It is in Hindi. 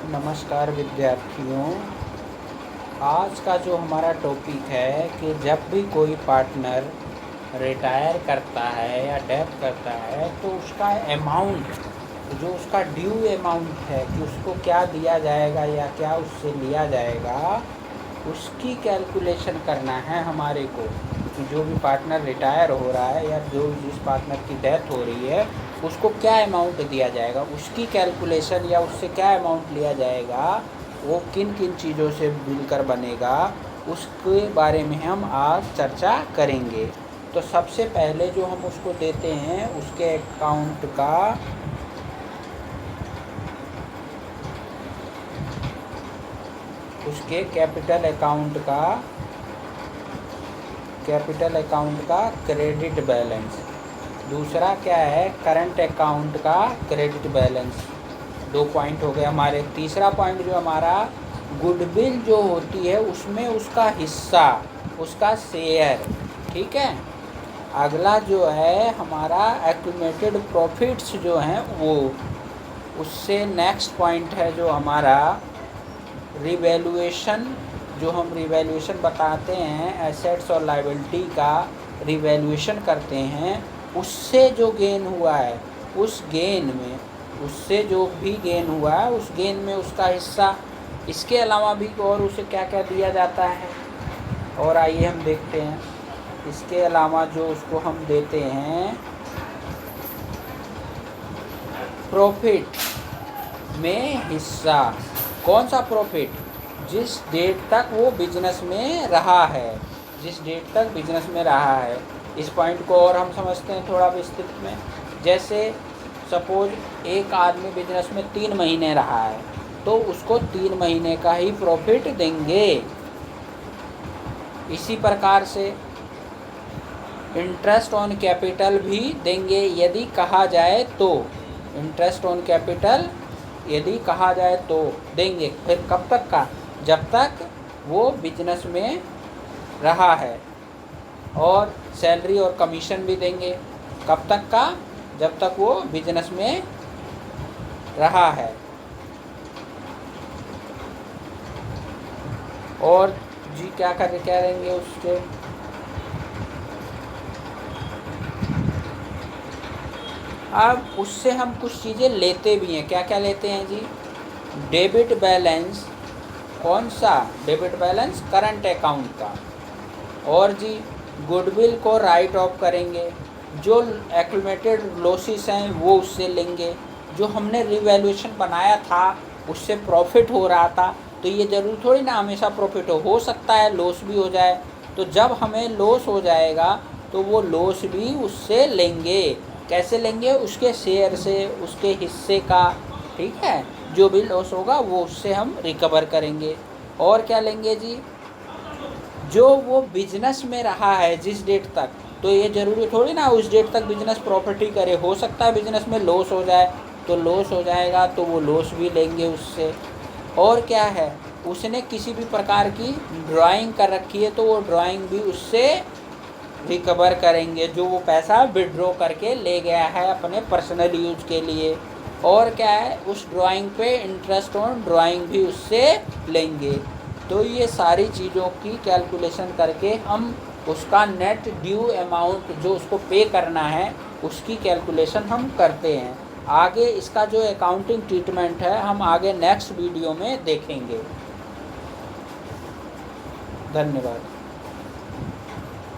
नमस्कार विद्यार्थियों। आज का जो हमारा टॉपिक है कि जब भी कोई पार्टनर रिटायर करता है या डेथ करता है तो उसका अमाउंट, जो उसका ड्यू अमाउंट है कि उसको क्या दिया जाएगा या क्या उससे लिया जाएगा, उसकी कैलकुलेशन करना है हमारे को। कि जो भी पार्टनर रिटायर हो रहा है या जो जिस पार्टनर की डेथ हो रही है उसको क्या अमाउंट दिया जाएगा, उसकी कैलकुलेशन या उससे क्या अमाउंट लिया जाएगा, वो किन किन चीज़ों से मिलकर बनेगा, उसके बारे में हम आज चर्चा करेंगे। तो सबसे पहले जो हम उसको देते हैं उसके अकाउंट का उसके कैपिटल अकाउंट का क्रेडिट बैलेंस। दूसरा क्या है, करंट अकाउंट का क्रेडिट बैलेंस। 2 पॉइंट हो गए हमारे। तीसरा पॉइंट जो हमारा गुडविल जो होती है उसमें उसका हिस्सा, उसका शेयर। ठीक है। अगला जो है हमारा एक्यूमुलेटेड प्रॉफिट्स जो हैं वो। उससे नेक्स्ट पॉइंट है जो हमारा रिवैल्यूएशन, जो हम रिवैल्यूएशन बताते हैं, एसेट्स और लायबिलिटी का रिवैल्यूएशन करते हैं। उससे जो गेन हुआ है उस गेन में, उससे जो भी गेन हुआ है उस गेन में उसका हिस्सा। इसके अलावा भी और उसे क्या क्या दिया जाता है, और आइए हम देखते हैं। इसके अलावा जो उसको हम देते हैं प्रॉफिट में हिस्सा। कौन सा प्रॉफिट? जिस डेट तक वो बिजनेस में रहा है, जिस डेट तक बिजनेस में रहा है। इस पॉइंट को और हम समझते हैं थोड़ा विस्तृत में। जैसे सपोज एक आदमी बिजनेस में 3 महीने रहा है तो उसको 3 महीने का ही प्रॉफिट देंगे। इसी प्रकार से इंटरेस्ट ऑन कैपिटल भी देंगे यदि कहा जाए तो। इंटरेस्ट ऑन कैपिटल यदि कहा जाए तो देंगे। फिर कब तक का? जब तक वो बिजनेस में रहा है। और सैलरी और कमीशन भी देंगे। कब तक का? जब तक वो बिजनेस में रहा है। और जी क्या करेंगे उसके? अब उससे हम कुछ चीज़ें लेते भी हैं। क्या क्या लेते हैं जी? Debit balance. कौन सा डेबिट बैलेंस? करंट अकाउंट का। और जी गुडविल को राइट ऑफ करेंगे। जो एक्यूमुलेटेड लॉसेस हैं वो उससे लेंगे। जो हमने रिवैल्यूएशन बनाया था उससे प्रॉफिट हो रहा था, तो ये ज़रूर थोड़ी ना हमेशा प्रॉफिट हो सकता है लॉस भी हो जाए। तो जब हमें लॉस हो जाएगा तो वो लॉस भी उससे लेंगे। कैसे लेंगे? उसके शेयर से, उसके हिस्से का। ठीक है। जो भी लॉस होगा वो उससे हम रिकवर करेंगे। और क्या लेंगे जी? जो वो बिजनेस में रहा है जिस डेट तक, तो ये ज़रूरी थोड़ी ना उस डेट तक बिजनेस प्रॉफिट ही करे। हो सकता है बिजनेस में लॉस हो जाए, तो लॉस हो जाएगा तो वो लॉस भी लेंगे उससे। और क्या है, उसने किसी भी प्रकार की ड्राइंग कर रखी है तो वो ड्राइंग भी उससे रिकवर करेंगे, जो वो पैसा विड्रॉ करके ले गया है अपने पर्सनल यूज के लिए। और क्या है, उस ड्राइंग पे इंटरेस्ट ऑन ड्राइंग भी उससे लेंगे। तो ये सारी चीज़ों की कैलकुलेशन करके हम उसका नेट ड्यू अमाउंट जो उसको पे करना है उसकी कैलकुलेशन हम करते हैं। आगे इसका जो अकाउंटिंग ट्रीटमेंट है हम आगे नेक्स्ट वीडियो में देखेंगे। धन्यवाद।